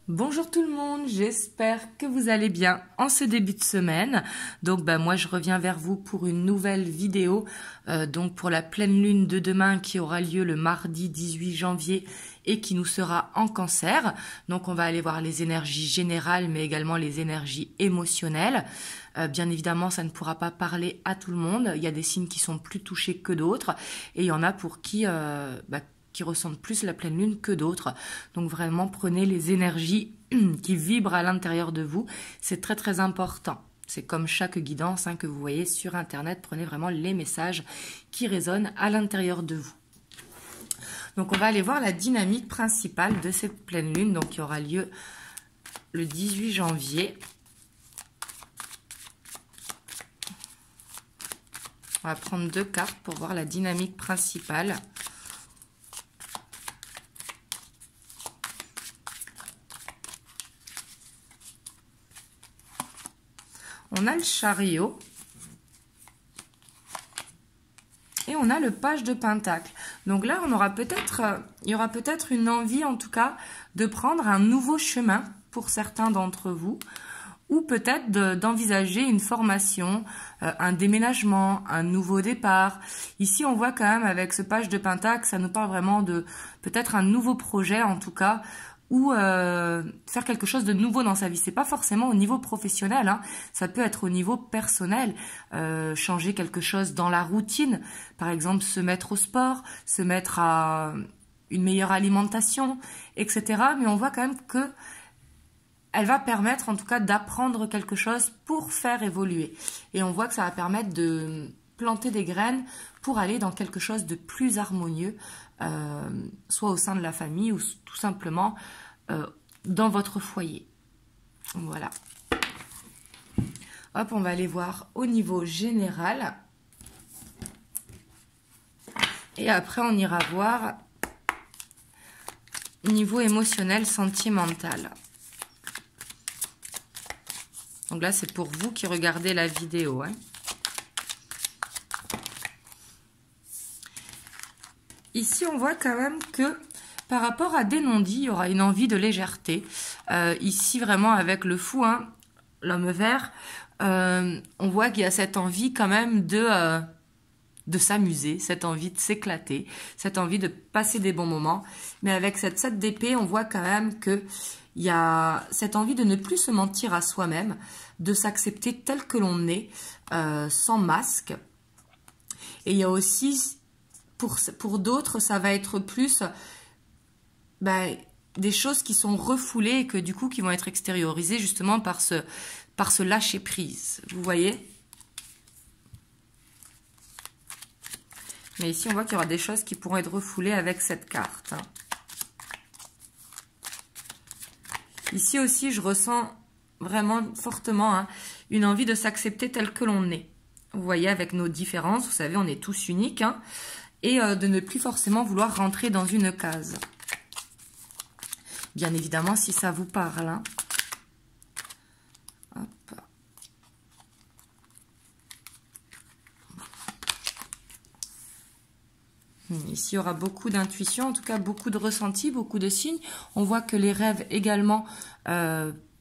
Bonjour tout le monde, j'espère que vous allez bien en ce début de semaine. Donc moi je reviens vers vous pour une nouvelle vidéo, donc pour la pleine lune de demain qui aura lieu le mardi 18 janvier et qui nous sera en Cancer. Donc on va aller voir les énergies générales mais également les énergies émotionnelles. Bien évidemment ça ne pourra pas parler à tout le monde, il y a des signes qui sont plus touchés que d'autres et il y en a pour qui ressentent plus la pleine lune que d'autres. Donc vraiment prenez les énergies qui vibrent à l'intérieur de vous. C'est très très important. C'est comme chaque guidance que vous voyez sur internet. Prenez vraiment les messages qui résonnent à l'intérieur de vous. Donc on va aller voir la dynamique principale de cette pleine lune. Donc qui aura lieu le 18 janvier. On va prendre deux cartes pour voir la dynamique principale. On a le chariot et on a le page de pentacle. Donc là, il y aura peut-être une envie, en tout cas, de prendre un nouveau chemin pour certains d'entre vous, ou peut-être d'envisager une formation, un déménagement, un nouveau départ. Ici, on voit quand même avec ce page de pentacle, ça nous parle vraiment de peut-être un nouveau projet, en tout cas, ou faire quelque chose de nouveau dans sa vie. C'est pas forcément au niveau professionnel, ça peut être au niveau personnel, changer quelque chose dans la routine, par exemple se mettre au sport, se mettre à une meilleure alimentation, etc. Mais on voit quand même que elle va permettre en tout cas d'apprendre quelque chose pour faire évoluer. Et on voit que ça va permettre de planter des graines pour aller dans quelque chose de plus harmonieux, soit au sein de la famille ou tout simplement dans votre foyer. Voilà. Hop, on va aller voir au niveau général. Et après, on ira voir niveau émotionnel, sentimental. Donc là, c'est pour vous qui regardez la vidéo. Ici, on voit quand même que par rapport à des non-dits, il y aura une envie de légèreté. Ici, vraiment, avec le fou, l'homme vert, on voit qu'il y a cette envie quand même de s'amuser, cette envie de s'éclater, cette envie de passer des bons moments. Mais avec cette 7 d'épée, on voit quand même qu'il y a cette envie de ne plus se mentir à soi-même, de s'accepter tel que l'on est, sans masque. Et il y a aussi, pour d'autres, ça va être plus des choses qui sont refoulées et que du coup qui vont être extériorisées justement par ce lâcher prise. Vous voyez? Mais ici on voit qu'il y aura des choses qui pourront être refoulées avec cette carte. Ici aussi je ressens vraiment fortement une envie de s'accepter tel que l'on est. Vous voyez, avec nos différences, vous savez, on est tous uniques, et de ne plus forcément vouloir rentrer dans une case. Bien évidemment, si ça vous parle. Hop. Ici, il y aura beaucoup d'intuition, en tout cas beaucoup de ressenti, beaucoup de signes. On voit que les rêves également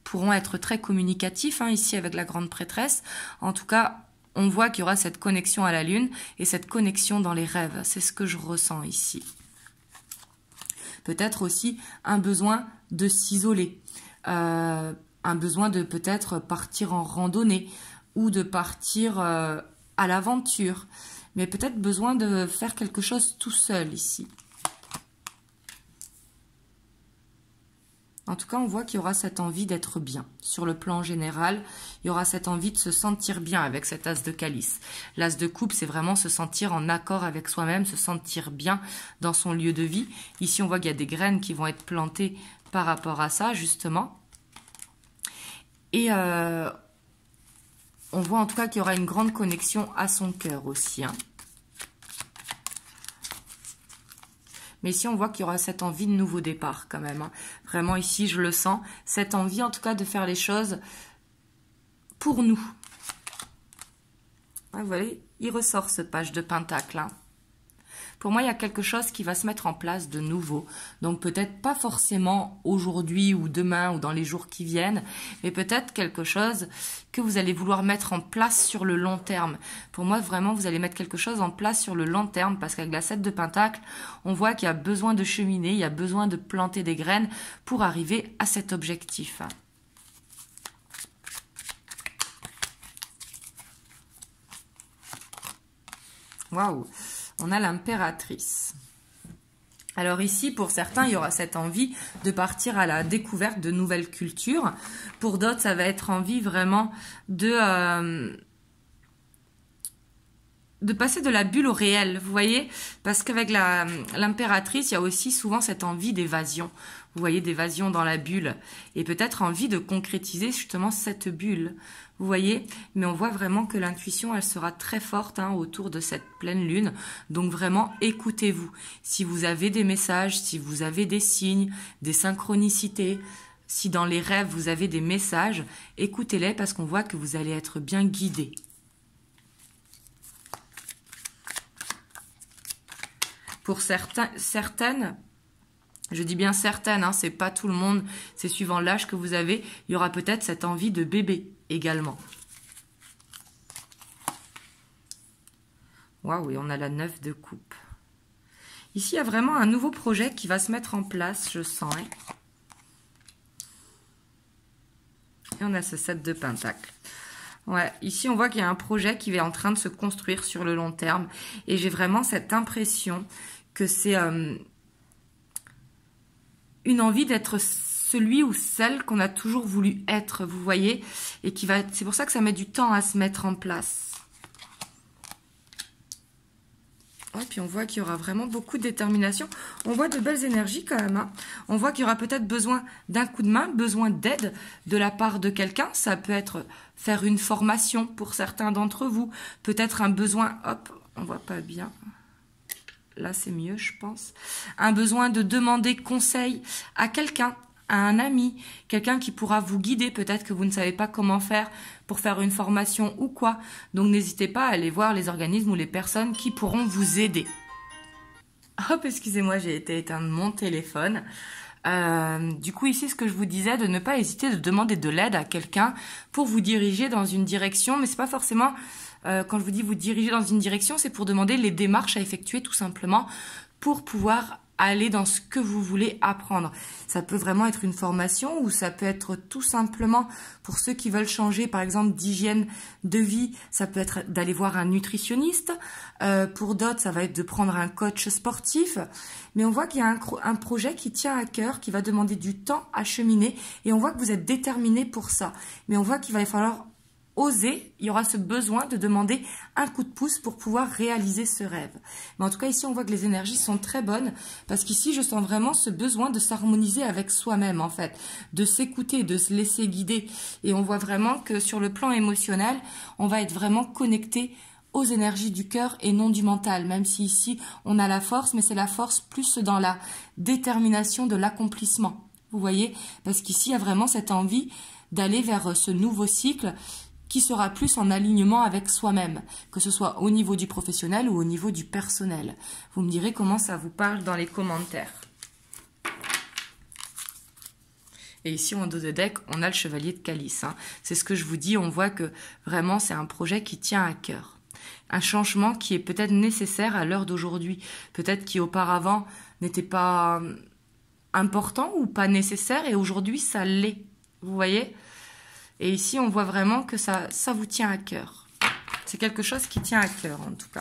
pourront être très communicatifs, ici avec la grande prêtresse. En tout cas, on voit qu'il y aura cette connexion à la lune et cette connexion dans les rêves. C'est ce que je ressens ici. Peut-être aussi un besoin de s'isoler, un besoin de peut-être partir en randonnée ou de partir à l'aventure, mais peut-être besoin de faire quelque chose tout seul ici. En tout cas, on voit qu'il y aura cette envie d'être bien. Sur le plan général, il y aura cette envie de se sentir bien avec cet as de calice. L'as de coupe, c'est vraiment se sentir en accord avec soi-même, se sentir bien dans son lieu de vie. Ici, on voit qu'il y a des graines qui vont être plantées par rapport à ça, justement. Et on voit en tout cas qu'il y aura une grande connexion à son cœur aussi. Mais ici, on voit qu'il y aura cette envie de nouveau départ quand même. Vraiment, ici, je le sens. Cette envie, en tout cas, de faire les choses pour nous. Vous voyez, il ressort ce page de pentacle. Pour moi, il y a quelque chose qui va se mettre en place de nouveau. Donc peut-être pas forcément aujourd'hui ou demain ou dans les jours qui viennent, mais peut-être quelque chose que vous allez vouloir mettre en place sur le long terme. Pour moi, vraiment, vous allez mettre quelque chose en place sur le long terme parce qu'avec la 7 de Pentacle, on voit qu'il y a besoin de cheminer, il y a besoin de planter des graines pour arriver à cet objectif. Waouh, on a l'impératrice. Alors ici, pour certains, il y aura cette envie de partir à la découverte de nouvelles cultures. Pour d'autres, ça va être envie vraiment de passer de la bulle au réel, vous voyez? Parce qu'avec l'impératrice, il y a aussi souvent cette envie d'évasion. Vous voyez, d'évasion dans la bulle. Et peut-être envie de concrétiser justement cette bulle. Vous voyez? Mais on voit vraiment que l'intuition, elle sera très forte autour de cette pleine lune. Donc vraiment, écoutez-vous. Si vous avez des messages, si vous avez des signes, des synchronicités, si dans les rêves, vous avez des messages, écoutez-les parce qu'on voit que vous allez être bien guidé. Pour certaines, je dis bien certaines, c'est pas tout le monde, c'est suivant l'âge que vous avez, il y aura peut-être cette envie de bébé également. Waouh, et on a la 9 de coupe. Ici, il y a vraiment un nouveau projet qui va se mettre en place, je sens. Et on a ce 7 de Pentacle. Ouais, ici, on voit qu'il y a un projet qui est en train de se construire sur le long terme. Et j'ai vraiment cette impression que c'est une envie d'être celui ou celle qu'on a toujours voulu être, vous voyez, et c'est pour ça que ça met du temps à se mettre en place. Ouais, puis on voit qu'il y aura vraiment beaucoup de détermination. On voit de belles énergies quand même. On voit qu'il y aura peut-être besoin d'un coup de main, besoin d'aide de la part de quelqu'un. Ça peut être faire une formation pour certains d'entre vous. Peut-être un besoin, hop, on voit pas bien. Là, c'est mieux, je pense. Un besoin de demander conseil à quelqu'un, à un ami, quelqu'un qui pourra vous guider. Peut-être que vous ne savez pas comment faire pour faire une formation ou quoi. Donc, n'hésitez pas à aller voir les organismes ou les personnes qui pourront vous aider. Hop, excusez-moi, j'ai été éteindre mon téléphone. Du coup, ici, ce que je vous disais, de ne pas hésiter de demander de l'aide à quelqu'un pour vous diriger dans une direction. Mais c'est pas forcément... quand je vous dis vous diriger dans une direction, c'est pour demander les démarches à effectuer tout simplement pour pouvoir aller dans ce que vous voulez apprendre. Ça peut vraiment être une formation ou ça peut être tout simplement pour ceux qui veulent changer par exemple d'hygiène de vie, ça peut être d'aller voir un nutritionniste. Pour d'autres, ça va être de prendre un coach sportif. Mais on voit qu'il y a un projet qui tient à cœur, qui va demander du temps à cheminer et on voit que vous êtes déterminé pour ça. Mais on voit qu'il va falloir oser, il y aura ce besoin de demander un coup de pouce pour pouvoir réaliser ce rêve. Mais en tout cas, ici, on voit que les énergies sont très bonnes parce qu'ici, je sens vraiment ce besoin de s'harmoniser avec soi-même, en fait, de s'écouter, de se laisser guider. Et on voit vraiment que sur le plan émotionnel, on va être vraiment connecté aux énergies du cœur et non du mental, même si ici, on a la force, mais c'est la force plus dans la détermination de l'accomplissement. Vous voyez? Parce qu'ici, il y a vraiment cette envie d'aller vers ce nouveau cycle qui sera plus en alignement avec soi-même, que ce soit au niveau du professionnel ou au niveau du personnel. Vous me direz comment ça vous parle dans les commentaires. Et ici, en dos de deck, on a le chevalier de calice. C'est ce que je vous dis, on voit que vraiment, c'est un projet qui tient à cœur. Un changement qui est peut-être nécessaire à l'heure d'aujourd'hui. Peut-être qui auparavant n'était pas important ou pas nécessaire et aujourd'hui, ça l'est. Vous voyez ? Et ici, on voit vraiment que ça vous tient à cœur. C'est quelque chose qui tient à cœur, en tout cas.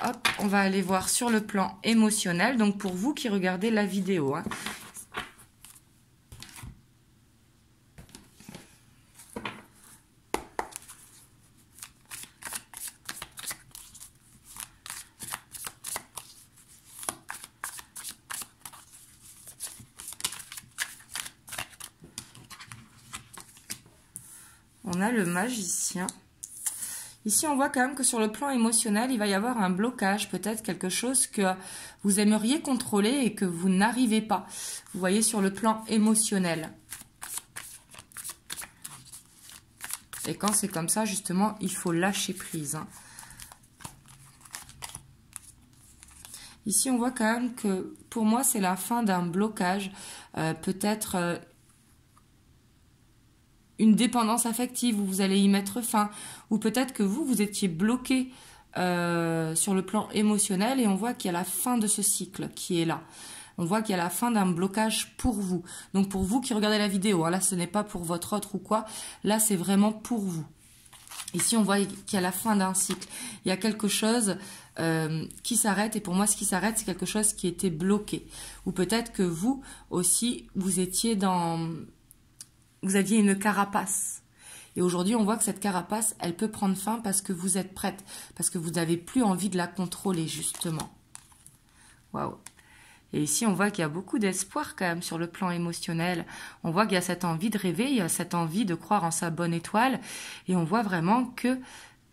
Hop, on va aller voir sur le plan émotionnel. Donc, pour vous qui regardez la vidéo. On a le magicien. Ici, on voit quand même que sur le plan émotionnel, il va y avoir un blocage, peut-être quelque chose que vous aimeriez contrôler et que vous n'arrivez pas. Vous voyez sur le plan émotionnel. Et quand c'est comme ça, justement, il faut lâcher prise. Hein. Ici, on voit quand même que, pour moi, c'est la fin d'un blocage. Peut-être une dépendance affective où vous allez y mettre fin. Ou peut-être que vous étiez bloqué sur le plan émotionnel et on voit qu'il y a la fin de ce cycle qui est là. On voit qu'il y a la fin d'un blocage pour vous. Donc pour vous qui regardez la vidéo, hein, là ce n'est pas pour votre autre ou quoi, là c'est vraiment pour vous. Ici on voit qu'il y a la fin d'un cycle. Il y a quelque chose qui s'arrête et pour moi ce qui s'arrête c'est quelque chose qui était bloqué. Ou peut-être que vous aussi vous étiez vous aviez une carapace. Et aujourd'hui on voit que cette carapace elle peut prendre fin parce que vous êtes prête. Parce que vous n'avez plus envie de la contrôler justement. Waouh! Et ici, on voit qu'il y a beaucoup d'espoir quand même sur le plan émotionnel. On voit qu'il y a cette envie de rêver, il y a cette envie de croire en sa bonne étoile. Et on voit vraiment que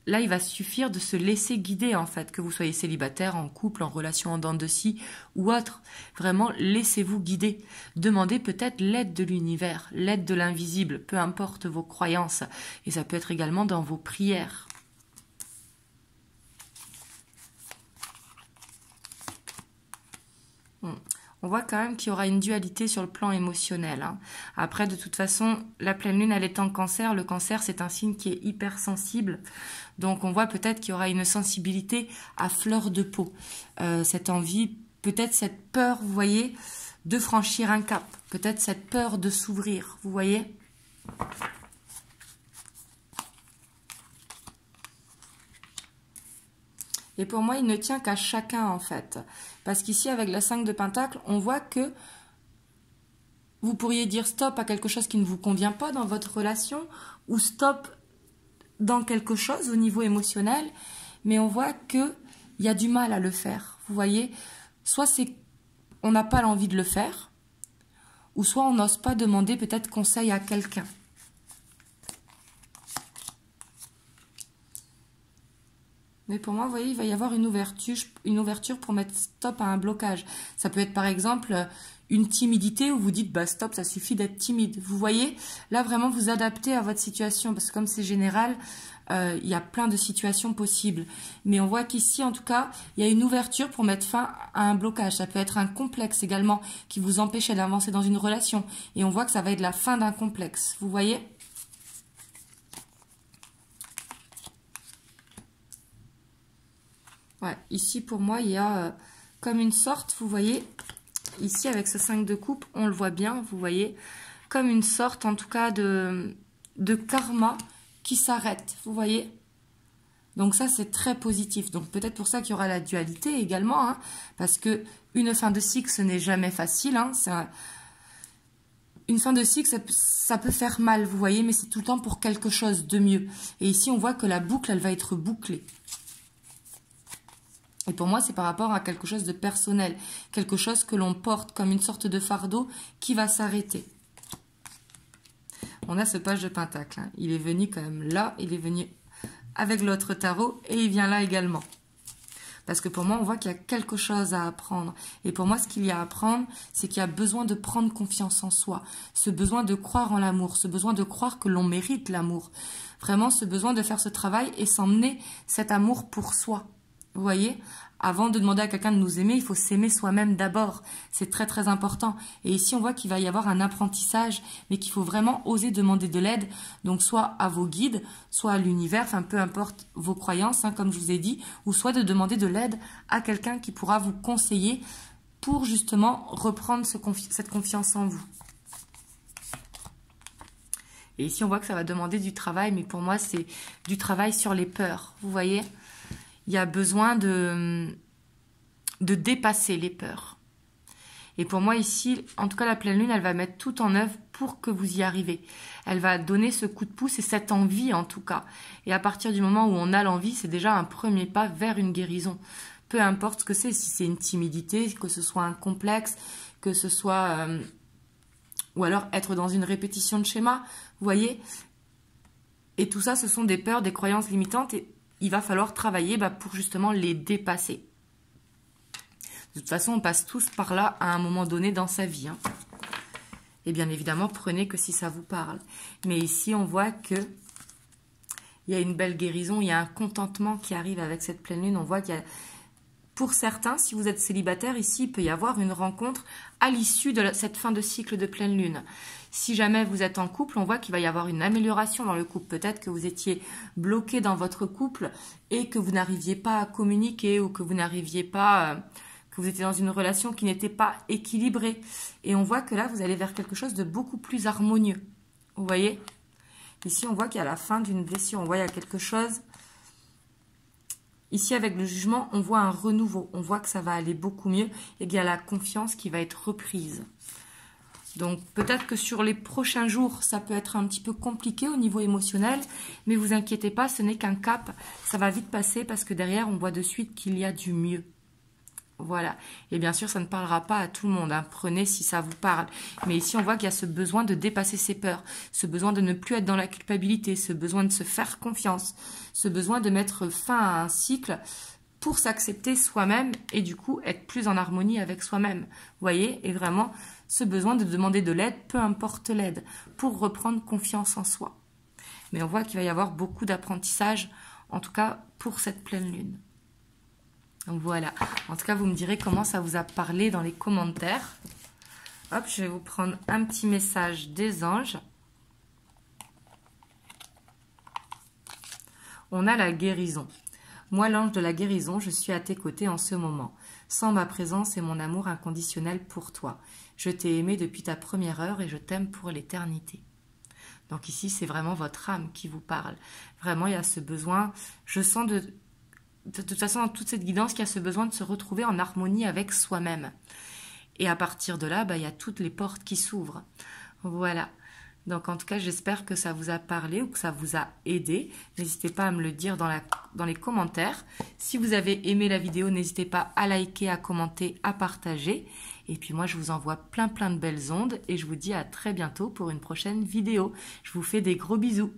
là, il va suffire de se laisser guider en fait. Que vous soyez célibataire, en couple, en relation en dents de scie ou autre. Vraiment, laissez-vous guider. Demandez peut-être l'aide de l'univers, l'aide de l'invisible, peu importe vos croyances. Et ça peut être également dans vos prières. On voit quand même qu'il y aura une dualité sur le plan émotionnel. Hein. Après, de toute façon, la pleine lune, elle est en cancer. Le cancer, c'est un signe qui est hypersensible. Donc, on voit peut-être qu'il y aura une sensibilité à fleur de peau. Cette envie, peut-être cette peur, vous voyez, de franchir un cap. Peut-être cette peur de s'ouvrir, vous voyez ? Et pour moi, il ne tient qu'à chacun, en fait. Parce qu'ici, avec la 5 de Pentacle, on voit que vous pourriez dire stop à quelque chose qui ne vous convient pas dans votre relation ou stop dans quelque chose au niveau émotionnel. Mais on voit qu'il y a du mal à le faire. Vous voyez, soit on n'a pas l'envie de le faire, ou soit on n'ose pas demander peut-être conseil à quelqu'un. Mais pour moi, vous voyez, il va y avoir une ouverture pour mettre stop à un blocage. Ça peut être par exemple une timidité où vous dites bah stop, ça suffit d'être timide. Vous voyez, là vraiment vous adaptez à votre situation parce que comme c'est général, il y a plein de situations possibles. Mais on voit qu'ici, en tout cas, il y a une ouverture pour mettre fin à un blocage. Ça peut être un complexe également qui vous empêchait d'avancer dans une relation. Et on voit que ça va être la fin d'un complexe. Vous voyez ? Ouais, ici, pour moi, il y a comme une sorte, vous voyez, ici, avec ce 5 de coupe, on le voit bien, vous voyez, comme une sorte, en tout cas, de karma qui s'arrête, vous voyez. Donc ça, c'est très positif. Donc peut-être pour ça qu'il y aura la dualité également, hein, parce que une fin de cycle, ce n'est jamais facile. Hein, une fin de cycle, ça peut faire mal, vous voyez, mais c'est tout le temps pour quelque chose de mieux. Et ici, on voit que la boucle, elle va être bouclée. Et pour moi, c'est par rapport à quelque chose de personnel, quelque chose que l'on porte comme une sorte de fardeau qui va s'arrêter. On a ce page de Pentacle. Hein. Il est venu quand même là, il est venu avec l'autre tarot et il vient là également. Parce que pour moi, on voit qu'il y a quelque chose à apprendre. Et pour moi, ce qu'il y a à apprendre, c'est qu'il y a besoin de prendre confiance en soi. Ce besoin de croire en l'amour, ce besoin de croire que l'on mérite l'amour. Vraiment, ce besoin de faire ce travail et s'emmener cet amour pour soi. Vous voyez, avant de demander à quelqu'un de nous aimer, il faut s'aimer soi-même d'abord. C'est très très important. Et ici, on voit qu'il va y avoir un apprentissage, mais qu'il faut vraiment oser demander de l'aide. Donc, soit à vos guides, soit à l'univers, enfin peu importe vos croyances, hein, comme je vous ai dit, ou soit de demander de l'aide à quelqu'un qui pourra vous conseiller pour justement reprendre cette confiance en vous. Et ici, on voit que ça va demander du travail, mais pour moi, c'est du travail sur les peurs. Vous voyez ? Il y a besoin de dépasser les peurs. Et pour moi ici, en tout cas la pleine lune, elle va mettre tout en œuvre pour que vous y arrivez. Elle va donner ce coup de pouce et cette envie en tout cas. Et à partir du moment où on a l'envie, c'est déjà un premier pas vers une guérison. Peu importe ce que c'est, si c'est une timidité, que ce soit un complexe, que ce soit... ou alors être dans une répétition de schéma, vous voyez. Et tout ça, ce sont des peurs, des croyances limitantes et il va falloir travailler pour justement les dépasser. De toute façon, on passe tous par là à un moment donné dans sa vie. Hein. Et bien évidemment, prenez que si ça vous parle. Mais ici, on voit que il y a une belle guérison, il y a un contentement qui arrive avec cette pleine lune. On voit qu'il y a, pour certains, si vous êtes célibataire, ici, il peut y avoir une rencontre à l'issue de cette fin de cycle de pleine lune. Si jamais vous êtes en couple, on voit qu'il va y avoir une amélioration dans le couple. Peut-être que vous étiez bloqué dans votre couple et que vous n'arriviez pas à communiquer ou que vous n'arriviez pas... que vous étiez dans une relation qui n'était pas équilibrée. Et on voit que là, vous allez vers quelque chose de beaucoup plus harmonieux. Vous voyez ? Ici, on voit qu'il y a la fin d'une blessure. On voit qu'il y a quelque chose. Ici, avec le jugement, on voit un renouveau. On voit que ça va aller beaucoup mieux et qu'il y a la confiance qui va être reprise. Donc, peut-être que sur les prochains jours, ça peut être un petit peu compliqué au niveau émotionnel. Mais vous inquiétez pas, ce n'est qu'un cap. Ça va vite passer parce que derrière, on voit de suite qu'il y a du mieux. Voilà. Et bien sûr, ça ne parlera pas à tout le monde. Hein. Prenez si ça vous parle. Mais ici, on voit qu'il y a ce besoin de dépasser ses peurs, ce besoin de ne plus être dans la culpabilité, ce besoin de se faire confiance, ce besoin de mettre fin à un cycle pour s'accepter soi-même et du coup être plus en harmonie avec soi-même. Vous voyez ? Et vraiment, ce besoin de demander de l'aide, peu importe l'aide, pour reprendre confiance en soi. Mais on voit qu'il va y avoir beaucoup d'apprentissage, en tout cas pour cette pleine lune. Donc voilà, en tout cas vous me direz comment ça vous a parlé dans les commentaires. Hop, je vais vous prendre un petit message des anges. On a la guérison. Moi l'ange de la guérison, je suis à tes côtés en ce moment. Sans ma présence et mon amour inconditionnel pour toi. Je t'ai aimé depuis ta première heure et je t'aime pour l'éternité. Donc ici c'est vraiment votre âme qui vous parle. Vraiment il y a ce besoin, je sens de toute façon, dans toute cette guidance, il y a ce besoin de se retrouver en harmonie avec soi-même. Et à partir de là, il y a toutes les portes qui s'ouvrent. Voilà. Donc, en tout cas, j'espère que ça vous a parlé ou que ça vous a aidé. N'hésitez pas à me le dire dans les commentaires. Si vous avez aimé la vidéo, n'hésitez pas à liker, à commenter, à partager. Et puis moi, je vous envoie plein de belles ondes et je vous dis à très bientôt pour une prochaine vidéo. Je vous fais des gros bisous.